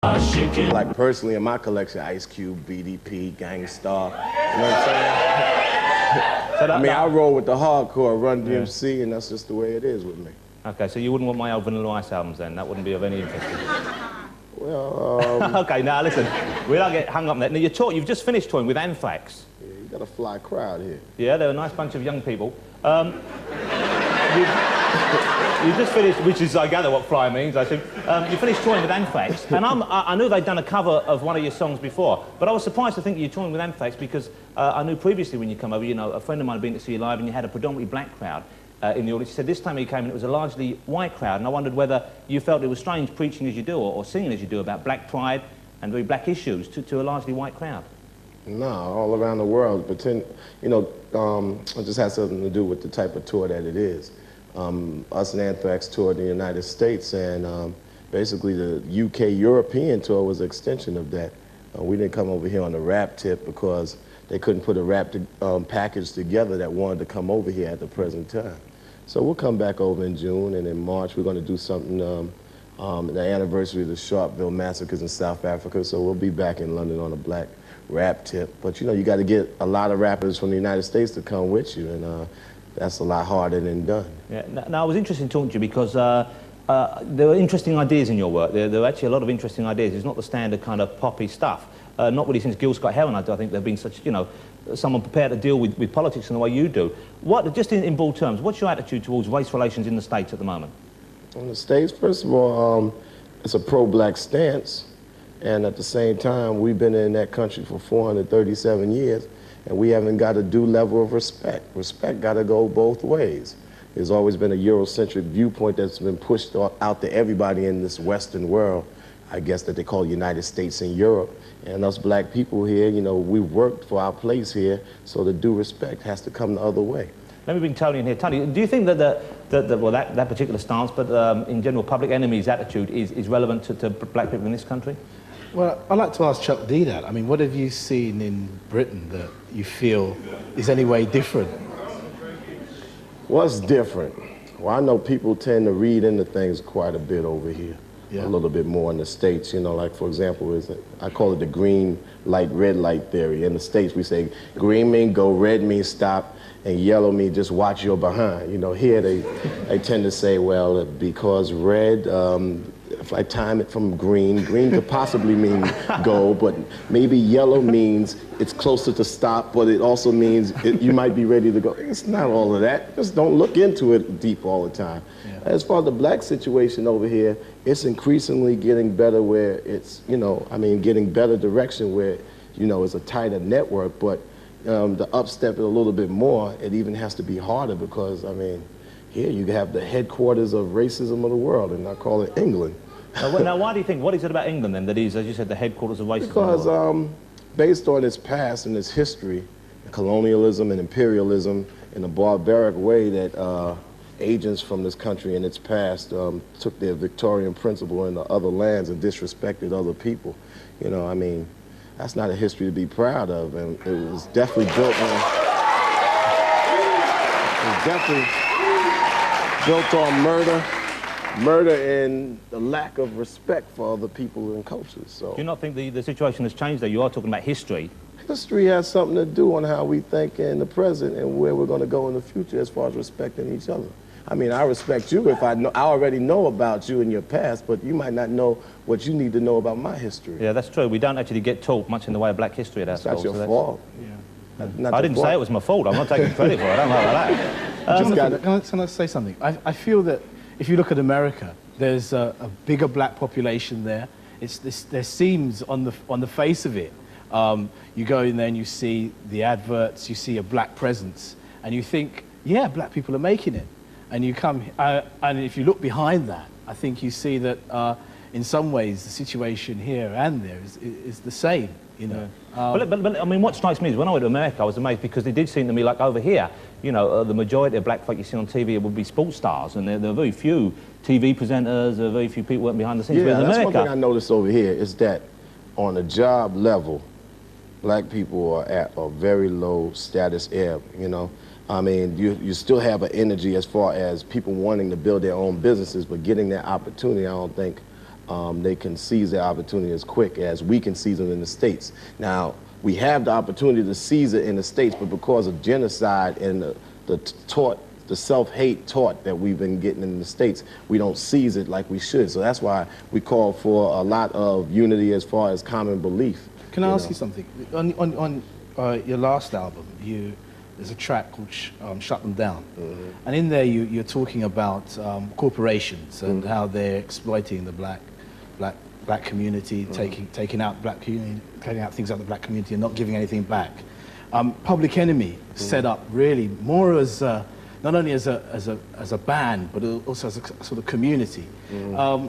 Like personally in my collection, Ice Cube, BDP, Gangstar, you know what I'm saying? So I mean, I roll with the hardcore, Run DMC, and that's just the way it is with me. Okay, so you wouldn't want my old Vanilla Ice albums then? That wouldn't be of any interest to you? Well, Okay, now listen, we don't get hung up on that. Now, you've just finished touring with Anthrax. Yeah, you got a fly crowd here. Yeah, they're a nice bunch of young people. You just finished, which is, I gather, what fly means, I assume. You finished touring with Anthrax, and I knew they'd done a cover of one of your songs before, but I was surprised to think you were touring with Anthrax because I knew previously when you come over, you know, a friend of mine had been to see you live and you had a predominantly black crowd in the audience. He said this time he came and it was a largely white crowd, and I wondered whether you felt it was strange preaching as you do or singing as you do about black pride and very black issues to a largely white crowd. No, all around the world, but you know, it just has something to do with the type of tour that it is. Us and Anthrax toured in the United States, and basically the UK European tour was an extension of that. We didn't come over here on the rap tip because they couldn't put a rap package together that wanted to come over here at the present time. So we'll come back over in June, and in March we're going to do something, the anniversary of the Sharpeville massacres in South Africa, so we'll be back in London on a black rap tip. But you know, you got to get a lot of rappers from the United States to come with you, and that's a lot harder than done. Yeah. Now, I was interested in talking to you because there were interesting ideas in your work. There were actually a lot of interesting ideas. It's not the standard kind of poppy stuff. Not really since Gil Scott-Heron, I think there have been such, you know, someone prepared to deal with politics in the way you do. Just in broad terms, what's your attitude towards race relations in the States at the moment? In the States, first of all, it's a pro-black stance, and at the same time, we've been in that country for 437 years, and we haven't got a due level of respect. Respect got to go both ways. There's always been a Eurocentric viewpoint that's been pushed out to everybody in this Western world, I guess that they call United States and Europe. And us black people here, you know, we've worked for our place here, so the due respect has to come the other way. Let me bring Tony in here. Tony, do you think that that particular stance, but in general, Public Enemy's attitude is relevant to black people in this country? Well, I'd like to ask Chuck D that. I mean, what have you seen in Britain that you feel is any way different? What's different? Well, I know people tend to read into things quite a bit over here. Yeah. A little bit more in the States, you know, like for example, I call it the green light, red light theory. In the States, we say green mean go, red mean stop, and yellow mean just watch your behind. You know, here they tend to say, well, because red, if I time it from green could possibly mean go, but maybe yellow means it's closer to stop, but it also means you might be ready to go. It's not all of that. Just don't look into it deep all the time. Yeah. As far as the black situation over here, it's increasingly getting better where it's, you know, I mean, getting better direction where, you know, it's a tighter network, but to upstep it a little bit more, it even has to be harder because, I mean, here you have the headquarters of racism of the world, and I call it England. Now, why do you think, what is it about England then that is, as you said, the headquarters of racism? Because based on its past and its history, colonialism and imperialism, in a barbaric way that agents from this country in its past took their Victorian principle into other lands and disrespected other people. You know, I mean, that's not a history to be proud of, and it was definitely built on murder and the lack of respect for other people and cultures. So, do you not think the situation has changed though? You are talking about history. History has something to do on how we think in the present and where we're going to go in the future as far as respecting each other. I mean, I respect you if I already know about you in your past, but you might not know what you need to know about my history. Yeah, that's true. We don't actually get taught much in the way of black history at our school. That's your fault. Yeah. I didn't say it was my fault. I'm not taking credit for it. I don't know about that. Can I say something? I feel that if you look at America, there's a bigger black population there. There seems on the face of it, you go in there and you see the adverts, you see a black presence, and you think, yeah, black people are making it. And you come, and if you look behind that, I think you see that in some ways the situation here and there is the same, you know. Yeah. But I mean, what strikes me is when I went to America, I was amazed because it did seem to me like over here, you know, the majority of black folk you see on TV would be sports stars, and there are very few TV presenters, there are very few people working behind the scenes. Yeah, that's one thing I noticed over here is that on a job level, black people are at a very low status ebb, you know. I mean, you still have an energy as far as people wanting to build their own businesses, but getting that opportunity, I don't think they can seize their opportunity as quick as we can seize them in the States. Now, we have the opportunity to seize it in the States, but because of genocide and the self-hate taught that we've been getting in the States, we don't seize it like we should. So that's why we call for a lot of unity as far as common belief. Can I ask you something? On your last album, there's a track called Shut Them Down. Mm-hmm. And in there you're talking about corporations and mm-hmm. how they're exploiting the black community, mm-hmm. taking out things out of the black community and not giving anything back. Public Enemy mm-hmm. set up really more as not only as a band, but also as a sort of community. Mm-hmm.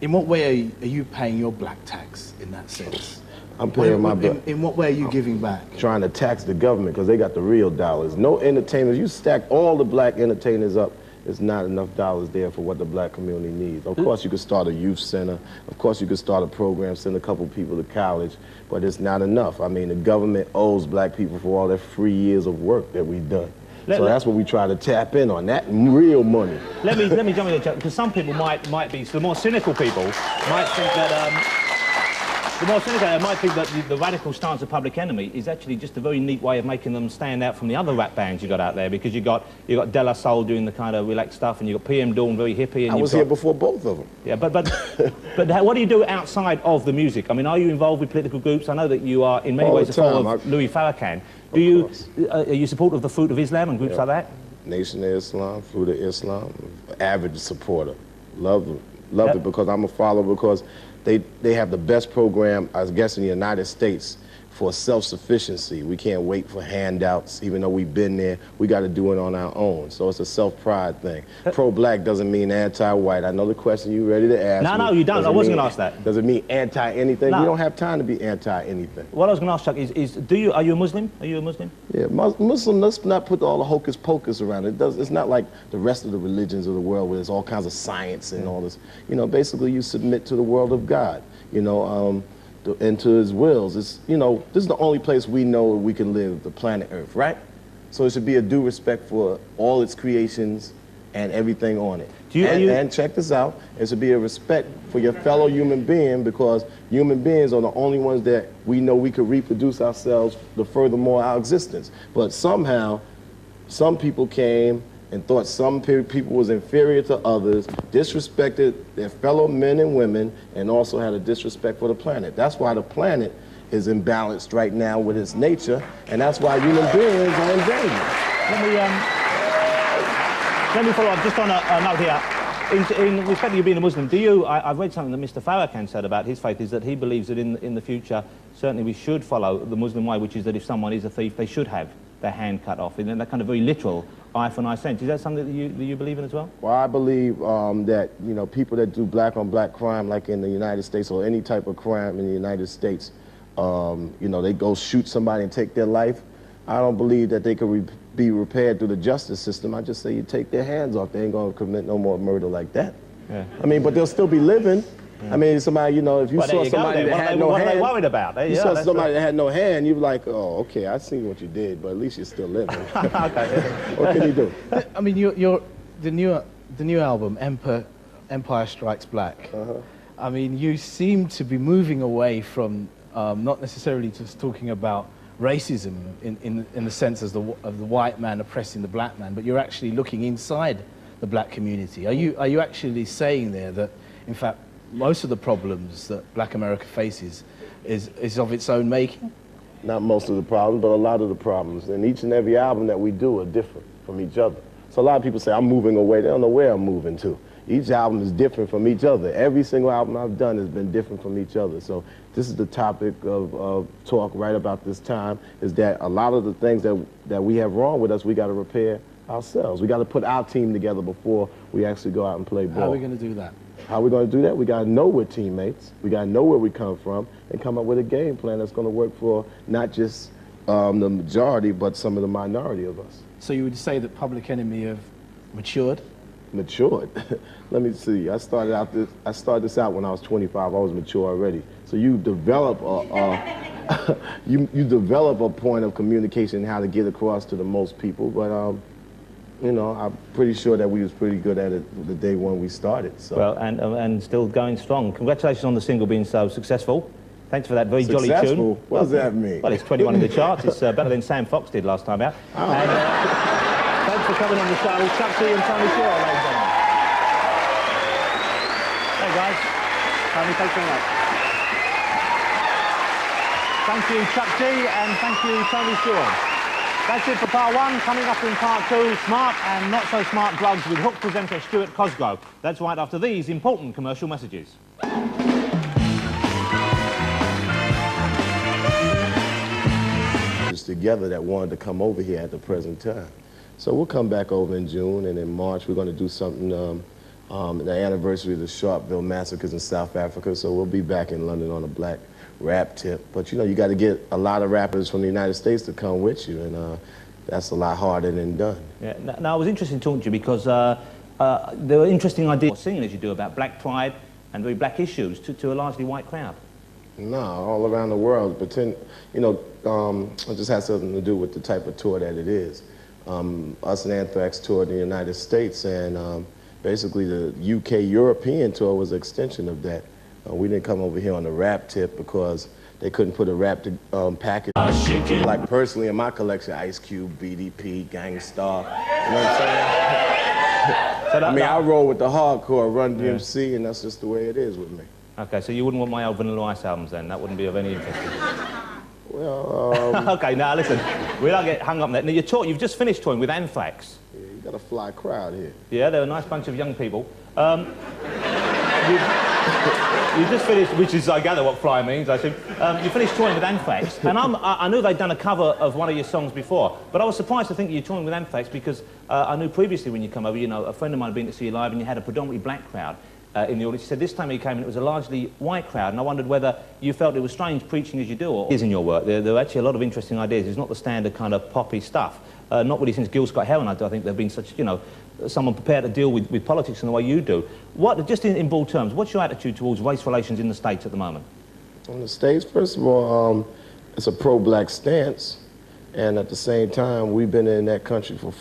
In what way are you paying your black tax in that sense? I'm paying my black. In what way are you giving back? Trying to tax the government because they got the real dollars. No entertainers. You stack all the black entertainers up, there's not enough dollars there for what the black community needs. Of course, you could start a youth center. Of course, you could start a program, send a couple people to college, but it's not enough. I mean, the government owes black people for all their free years of work that we've done. So that's what we try to tap in on, that real money. Let me jump in there, because some people might be, so the more cynical people might think that, the radical stance of Public Enemy is actually just a very neat way of making them stand out from the other rap bands you got out there, because you got De La Soul doing the kind of relaxed stuff, and you got PM Dawn very hippie. And I was here before both of them. Yeah, but what do you do outside of the music? I mean, are you involved with political groups? I know that you are in many ways a form of Louis Farrakhan. Are you supportive of the Fruit of Islam and groups like that? Nation of Islam, Fruit of Islam, avid supporter. Love it because I'm a follower, because they have the best program, I guess, in the United States for self-sufficiency. We can't wait for handouts, even though we've been there. We got to do it on our own. So it's a self-pride thing. Pro-black doesn't mean anti-white. I know the question you ready to ask. No, you don't. I wasn't going to ask that. Does it mean anti-anything? No. We don't have time to be anti-anything. What I was going to ask, Chuck, is are you a Muslim? Are you a Muslim? Yeah, Muslim, let's not put all the hocus pocus around it. It's not like the rest of the religions of the world where there's all kinds of science and all this. You know, basically you submit to the world of God, you know, and to his wills. It's, you know, this is the only place we know we can live, the planet Earth, right? So it should be a due respect for all its creations and everything on it. And check this out, it should be a respect for your fellow human being, because human beings are the only ones that we know we could reproduce ourselves to furthermore our existence. But somehow, some people came and thought some people was inferior to others, disrespected their fellow men and women, and also had a disrespect for the planet. That's why the planet is imbalanced right now with its nature, and that's why human beings are in danger. Let me follow up just on a note here. In respect to you being a Muslim, I've read something that Mr. Farrakhan said about his faith, is that he believes that in the future, certainly we should follow the Muslim way, which is that if someone is a thief, they should have their hand cut off, in that kind of very literal eye for an eye sense. Is that something that you believe in as well? Well, I believe that, you know, people that do black on black crime, like in the United States, or any type of crime in the United States, you know, they go shoot somebody and take their life. I don't believe that they could be repaired through the justice system. I just say you take their hands off. They ain't gonna commit no more murder like that. Yeah. I mean, but they'll still be living. Yeah. I mean, somebody, you know, if you saw somebody that had no hand, what are they worried about? You saw somebody that had no hand, you'd be like, oh, okay, I see what you did, but at least you're still living. Okay. What can you do? I mean, the new album, Empire Strikes Black. I mean, you seem to be moving away from not necessarily just talking about racism in the sense of the white man oppressing the black man, but you're actually looking inside the black community. Are you actually saying there that, in fact, most of the problems that black America faces is of its own making? Not most of the problems, but a lot of the problems. And each and every album that we do are different from each other. So a lot of people say, I'm moving away. They don't know where I'm moving to. Each album is different from each other. Every single album I've done has been different from each other. So this is the topic of talk right about this time, is that a lot of the things that we have wrong with us, we got to repair ourselves. We got to put our team together before we actually go out and play ball. How are we going to do that? How are we going to do that? We got to know we're teammates. We got to know where we come from and come up with a game plan that's going to work for not just the majority, but some of the minority of us. So you would say that Public Enemy have matured? Matured? Let me see. I started this out when I was 25. I was mature already. So you develop you develop a point of communication, how to get across to the most people. But you know, I'm pretty sure that we was pretty good at it the day when we started. So. Well, and still going strong. Congratulations on the single being so successful. Thanks for that very jolly tune. What does that mean? Well, it's 21 in the charts. It's better than Sam Fox did last time out. Oh. And, thanks for coming on the show. Chuck T and Tony Shore, ladies and gentlemen. Hey, guys. Tony, thanks very much. Thank you, Chuck T, and thank you, Tony Shore. That's it for part one. Coming up in part two, smart and not so smart drugs with Hook presenter Stuart Cosgrove. That's right after these important commercial messages. Together that wanted to come over here at the present time. So we'll come back over in June, and in March we're going to do something, the anniversary of the Sharpeville massacres in South Africa, so we'll be back in London on a black rap tip. But you know, you got to get a lot of rappers from the United States to come with you, and that's a lot harder than done. Yeah. Now, I was interested in talking to you because there were interesting ideas, singing as you do, about black pride and very black issues to a largely white crowd. No, all around the world. Pretend, you know, it just has something to do with the type of tour that it is. Us and Anthrax toured in the United States, and basically the UK European tour was an extension of that. We didn't come over here on the rap tip because they couldn't put a rap package. Like personally in my collection, Ice Cube, BDP, Gangstar, you know what I'm saying? I mean, I roll with the hardcore, Run DMC, and that's just the way it is with me. Okay, so you wouldn't want my old Vanilla Ice albums then? That wouldn't be of any interest to you? Well, Okay, now listen, we don't get hung up on that. Now, you've just finished touring with Anthrax. Yeah, you got a fly crowd here. Yeah, they're a nice bunch of young people. You just finished, which is, I gather, what fly means, I assume. You finished touring with Anthrax, and I knew they'd done a cover of one of your songs before, but I was surprised to think you're touring with Anthrax because I knew previously when you come over, you know, a friend of mine had been to see you live and you had a predominantly black crowd in the audience. He said this time he came and it was a largely white crowd, and I wondered whether you felt it was strange preaching as you do, or is in your work. There are actually a lot of interesting ideas. It's not the standard kind of poppy stuff. Not really since Gil Scott-Heron, I think there have been such, you know, someone prepared to deal with politics in the way you do. Just in broad terms, what's your attitude towards race relations in the States at the moment? In the States, first of all, it's a pro-black stance, and at the same time, we've been in that country for